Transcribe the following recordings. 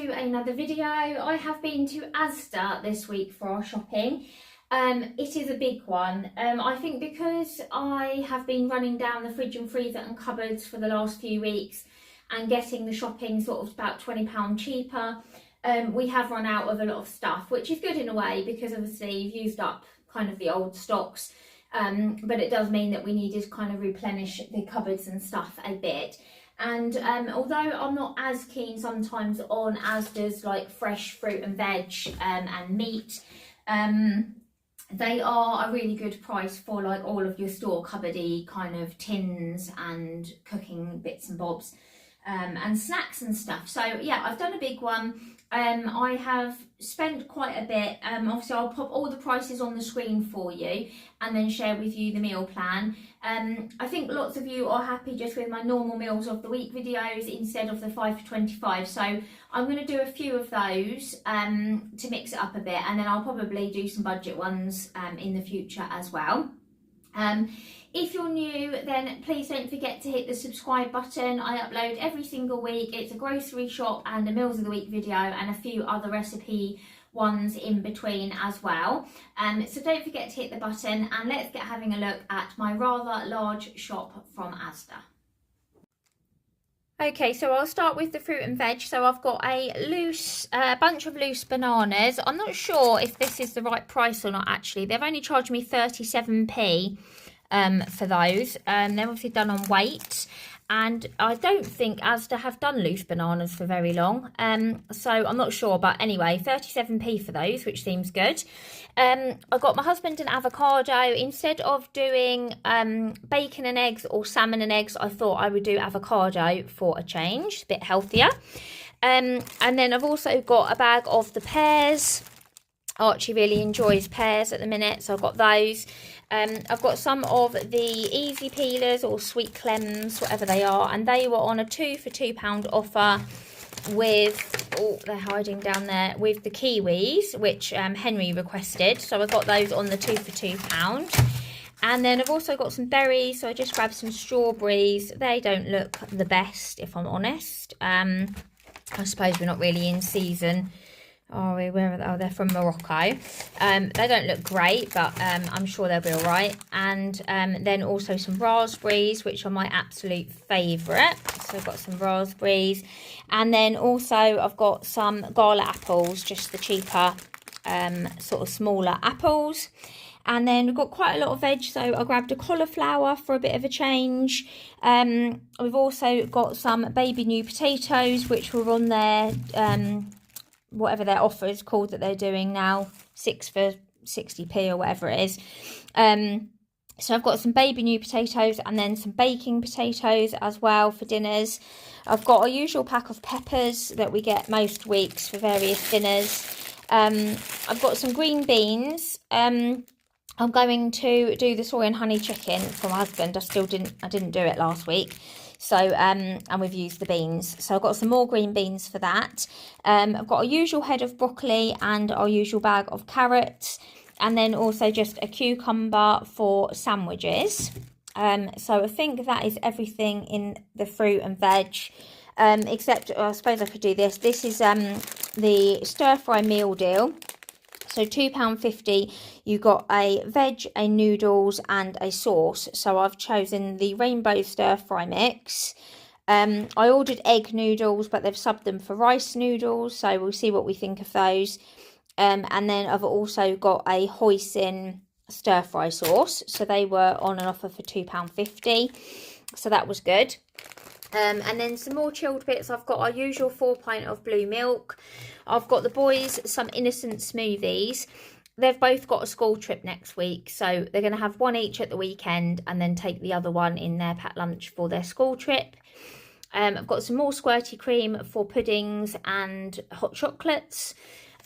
to another video. I have been to Asda this week for our shopping. It is a big one. I think because I have been running down the fridge and freezer and cupboards for the last few weeks and getting the shopping sort of about £20 cheaper, we have run out of a lot of stuff, which is good in a way because obviously you've used up kind of the old stocks, but it does mean that we needed to kind of replenish the cupboards and stuff a bit. And although I'm not as keen sometimes on Asda's like fresh fruit and veg and meat, they are a really good price for like all of your store cupboardy kind of tins and cooking bits and bobs and snacks and stuff. So yeah, I've done a big one. I have spent quite a bit. Obviously I'll pop all the prices on the screen for you and then share with you the meal plan. I think lots of you are happy just with my normal meals of the week videos instead of the 5 for 25. So I'm going to do a few of those to mix it up a bit, and then I'll probably do some budget ones in the future as well. If you're new, then please don't forget to hit the subscribe button. I upload every single week. It's a grocery shop and a meals of the week video and a few other recipe ones in between as well. So don't forget to hit the button, and let's get having a look at my rather large shop from Asda. Okay, so I'll start with the fruit and veg. So I've got a bunch of loose bananas. I'm not sure if this is the right price or not actually. They've only charged me 37p for those. They're obviously done on weight, and I don't think Asda have done loose bananas for very long, so I'm not sure, but anyway, 37p for those, which seems good. I got my husband an avocado. Instead of doing bacon and eggs or salmon and eggs, I thought I would do avocado for a change, a bit healthier. And then I've also got a bag of the pears. Archie really enjoys pears at the minute, so I've got those. I've got some of the easy peelers or sweet clems, whatever they are, and they were on a 2 for £2 offer with, oh, they're hiding down there, with the kiwis, which Henry requested. So I got those on the 2 for £2. And then I've also got some berries, so I just grabbed some strawberries. They don't look the best, if I'm honest. I suppose we're not really in season. Oh, where are they? Oh, they're from Morocco. They don't look great, but I'm sure they'll be all right. And then also some raspberries, which are my absolute favourite. So I've got some raspberries. And then also I've got some gala apples, just the cheaper sort of smaller apples. And then we've got quite a lot of veg, so I grabbed a cauliflower for a bit of a change. We've also got some baby new potatoes, which were on there. Whatever their offer is called that they're doing now, 6 for 60p or whatever it is. So I've got some baby new potatoes and then some baking potatoes as well for dinners. I've got a usual pack of peppers that we get most weeks for various dinners. I've got some green beans. I'm going to do the soy and honey chicken for my husband. I didn't do it last week. So, and we've used the beans. So I've got some more green beans for that. I've got a usual head of broccoli and our usual bag of carrots. And then also just a cucumber for sandwiches. So I think that is everything in the fruit and veg. Except, I suppose I could do this. This is the stir-fry meal deal. So £2.50, you got a veg, a noodles and a sauce. So I've chosen the rainbow stir fry mix. I ordered egg noodles, but they've subbed them for rice noodles. So we'll see what we think of those. And then I've also got a hoisin stir fry sauce. So they were on an offer for £2.50. So that was good. And then some more chilled bits. I've got our usual 4 pint of blue milk. I've got the boys some innocent smoothies. They've both got a school trip next week, so they're going to have one each at the weekend and then take the other one in their packed lunch for their school trip. I've got some more squirty cream for puddings and hot chocolates.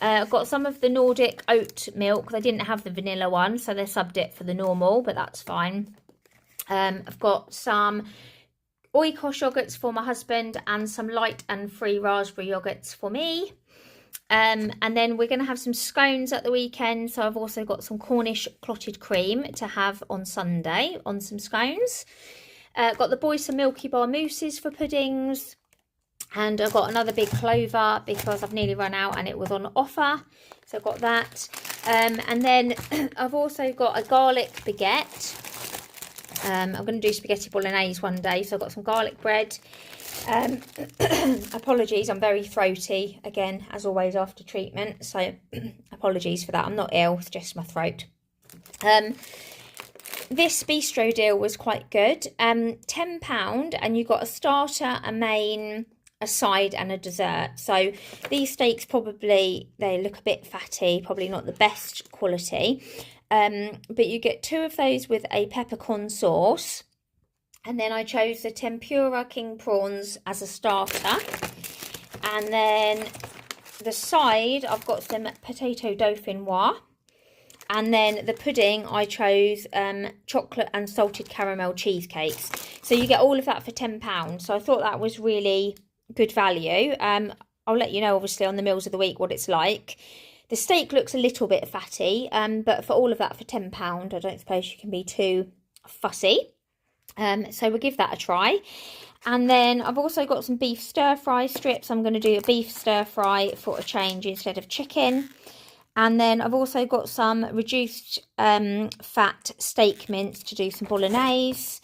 I've got some of the Nordic oat milk. They didn't have the vanilla one, so they subbed it for the normal, but that's fine. I've got some Oikos yogurts for my husband and some light and free raspberry yogurts for me. And then we're going to have some scones at the weekend. So I've also got some Cornish clotted cream to have on Sunday on some scones. Got the boys some Milky Bar mousses for puddings. And I got another big clover because I've nearly run out and it was on offer. So I got that. And then I've also got a garlic baguette. I'm going to do spaghetti bolognese one day. So I've got some garlic bread. Apologies, I'm very throaty again, as always, after treatment. So apologies for that. I'm not ill, it's just my throat. This bistro deal was quite good. £10 and you got a starter, a main, a side and a dessert. So these steaks probably, they look a bit fatty, probably not the best quality. But you get 2 of those with a peppercorn sauce. And then I chose the tempura king prawns as a starter. And then the side, I've got some potato dauphinoise. And then the pudding, I chose chocolate and salted caramel cheesecakes. So you get all of that for £10. So I thought that was really good value. I'll let you know, obviously, on the meals of the week what it's like. The steak looks a little bit fatty, but for all of that for £10, I don't suppose you can be too fussy. So we'll give that a try. And then I've also got some beef stir-fry strips. I'm going to do a beef stir-fry for a change instead of chicken. And then I've also got some reduced fat steak mince to do some bolognese.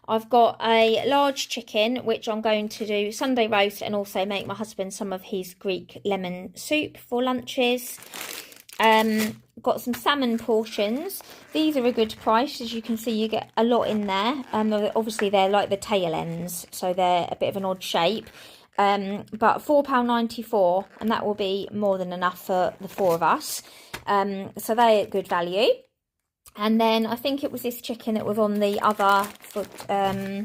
I've got a large chicken, which I'm going to do Sunday roast and also make my husband some of his Greek lemon soup for lunches. Got some salmon portions. These are a good price. As you can see, you get a lot in there. Obviously, they're like the tail ends, so they're a bit of an odd shape. But £4.94, and that will be more than enough for the 4 of us. So they're good value. And then I think it was this chicken that was on the other foot. No,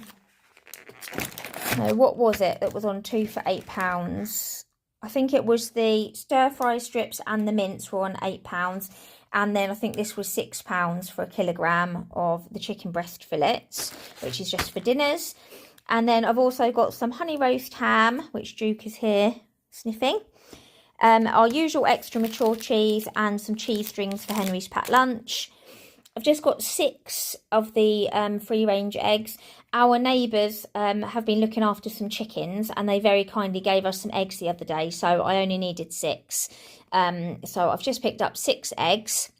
what was it that was on 2 for £8? I think it was the stir-fry strips and the mince were on £8. And then I think this was £6 for a kilogram of the chicken breast fillets, which is just for dinners. And then I've also got some honey roast ham, which Duke is here sniffing. Our usual extra mature cheese and some cheese strings for Henry's packed lunch. I've just got 6 of the free-range eggs. Our neighbours have been looking after some chickens and they very kindly gave us some eggs the other day. So I only needed 6. So I've just picked up 6 eggs.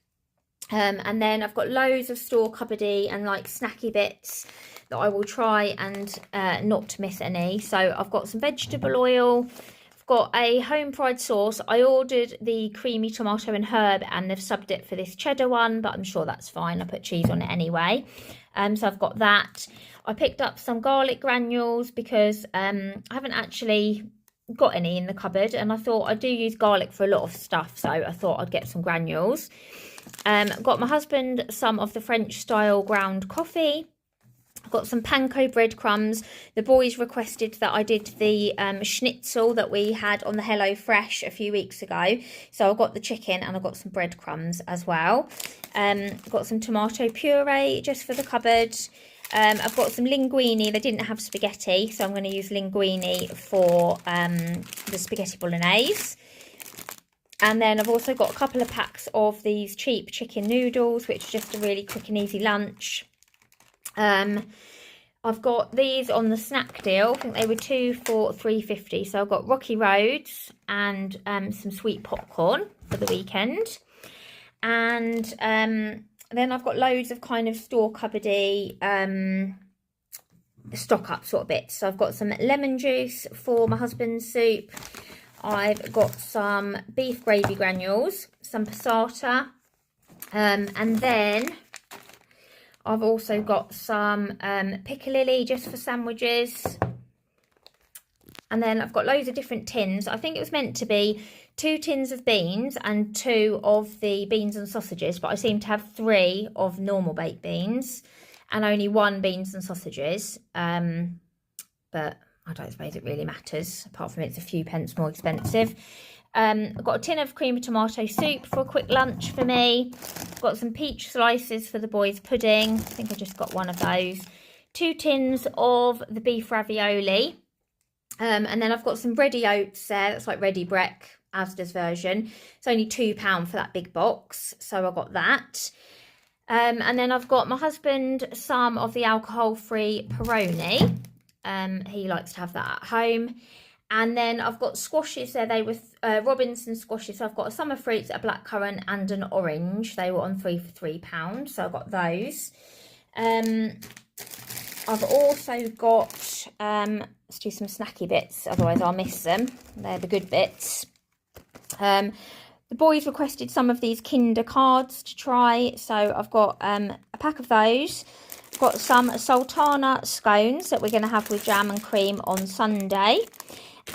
And then I've got loads of store cupboardy and like snacky bits that I will try and not miss any. So I've got some vegetable oil. I've got a home fried sauce. I ordered the creamy tomato and herb and they've subbed it for this cheddar one, but I'm sure that's fine. I put cheese on it anyway. So I've got that. I picked up some garlic granules because I haven't actually got any in the cupboard, and I thought I do use garlic for a lot of stuff, so I thought I'd get some granules. Got my husband some of the French style ground coffee. I've got some panko breadcrumbs. The boys requested that I did the schnitzel that we had on the Hello Fresh a few weeks ago. So I've got the chicken and I've got some breadcrumbs as well. I've got some tomato puree just for the cupboard. I've got some linguine. They didn't have spaghetti, so I'm going to use linguine for the spaghetti bolognese. And then I've also got a couple of packs of these cheap chicken noodles, which is just a really quick and easy lunch. I've got these on the snack deal. I think they were 2 for £3.50. So I've got Rocky Roads and some sweet popcorn for the weekend. And then I've got loads of kind of store cupboardy stock up sort of bits. So I've got some lemon juice for my husband's soup. I've got some beef gravy granules, some passata, and then I've also got some piccalilli just for sandwiches. And then I've got loads of different tins. I think it was meant to be 2 tins of beans and 2 of the beans and sausages, but I seem to have 3 of normal baked beans and only 1 beans and sausages. But I don't suppose it really matters, apart from it's a few pence more expensive. I've got a tin of creamy tomato soup for a quick lunch for me. I've got some peach slices for the boys' pudding. I think I just got 1 of those. 2 tins of the beef ravioli. And then I've got some ready oats there. That's like Ready Breck, Asda's version. It's only £2 for that big box. So I got that. And then I've got my husband some of the alcohol-free Peroni. He likes to have that at home. And then I've got squashes there. They were Robinson squashes. So I've got a summer fruits, a blackcurrant and an orange. They were on 3 for £3. So I got those. I've also got, let's do some snacky bits, otherwise I'll miss them. They're the good bits. The boys requested some of these Kinder cards to try. So I've got a pack of those. Got some sultana scones that we're going to have with jam and cream on Sunday.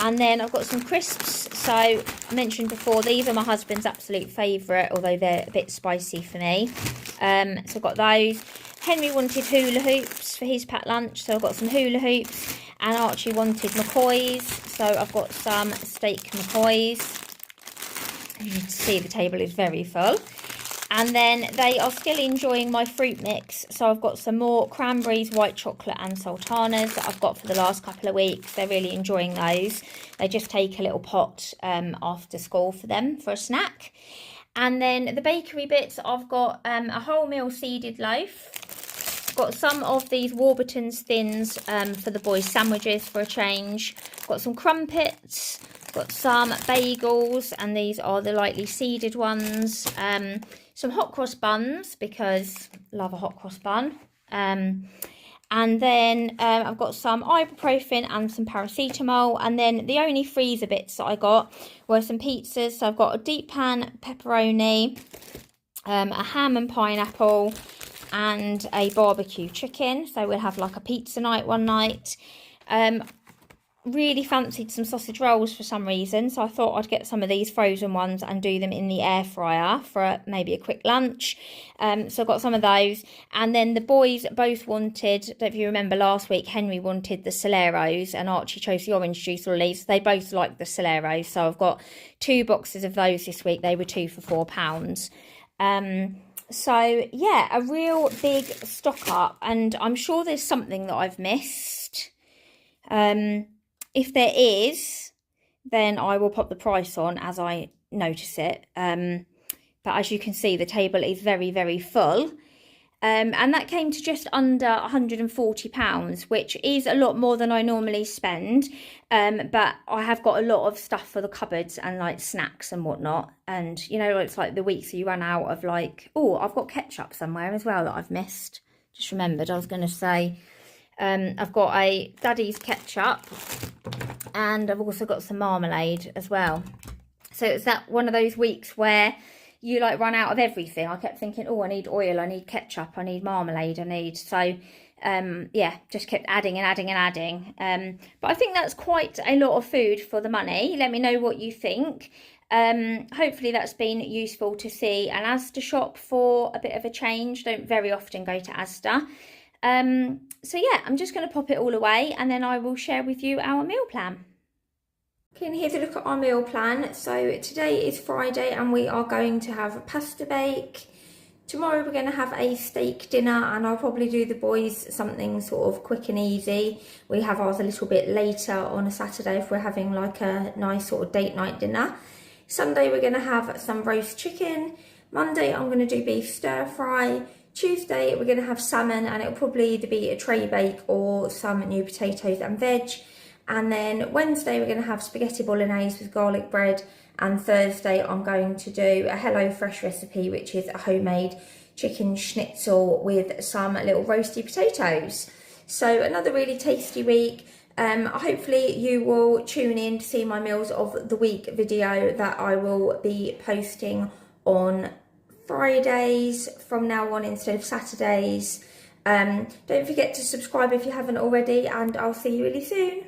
And then I've got some crisps. So I mentioned before, these are my husband's absolute favourite, although they're a bit spicy for me. So I've got those. Henry wanted hula hoops for his packed lunch, so I've got some hula hoops. And Archie wanted McCoys, so I've got some steak McCoys. As you can see, the table is very full. And then they are still enjoying my fruit mix. So I've got some more cranberries, white chocolate and sultanas that I've got for the last couple of weeks. They're really enjoying those. They just take a little pot after school for them for a snack. And then the bakery bits, I've got a wholemeal seeded loaf. Got some of these Warburton's thins for the boys' sandwiches for a change. Got some crumpets. Got some bagels, and these are the lightly seeded ones. Some hot cross buns, because love a hot cross bun. And then I've got some ibuprofen and some paracetamol. And then the only freezer bits that I got were some pizzas. So I've got a deep pan pepperoni, a ham and pineapple, and a barbecue chicken. So we'll have like a pizza night one night. Really fancied some sausage rolls for some reason, so I thought I'd get some of these frozen ones and do them in the air fryer for maybe a quick lunch. So I got some of those. And then the boys both wanted, I don't know if you remember last week, Henry wanted the Soleros and Archie chose the orange juice or leaves. They both like the Soleros, so I've got 2 boxes of those this week. They were 2 for £4. So yeah, a real big stock up, and I'm sure there's something that I've missed. If there is, then I will pop the price on as I notice it. But as you can see, the table is very, very full. And that came to just under £140, which is a lot more than I normally spend. But I have got a lot of stuff for the cupboards and like snacks and whatnot. And, you know, it's like the weeks you run out of like, oh, I've got ketchup somewhere as well that I've missed. Just remembered, I was going to say. I've got a Daddy's ketchup, and I've also got some marmalade as well. So it's that one of those weeks where you like run out of everything. I kept thinking, oh, I need oil, I need ketchup, I need marmalade, I need, so yeah, just kept adding and adding and adding. But I think that's quite a lot of food for the money. Let me know what you think. Hopefully that's been useful to see an Asda shop for a bit of a change. Don't very often go to Asda. So yeah, I'm just going to pop it all away and then I will share with you our meal plan. Okay, and here's a look at our meal plan. So today is Friday and we are going to have a pasta bake. Tomorrow we're going to have a steak dinner, and I'll probably do the boys something sort of quick and easy. We have ours a little bit later on a Saturday if we're having like a nice sort of date night dinner. Sunday we're going to have some roast chicken. Monday I'm going to do beef stir fry. Tuesday we're going to have salmon, and it'll probably either be a tray bake or some new potatoes and veg. And then Wednesday we're going to have spaghetti bolognese with garlic bread. And Thursday I'm going to do a Hello Fresh recipe, which is a homemade chicken schnitzel with some little roasty potatoes. So another really tasty week. Hopefully you will tune in to see my meals of the week video that I will be posting on Fridays from now on instead of Saturdays. Don't forget to subscribe if you haven't already, and I'll see you really soon.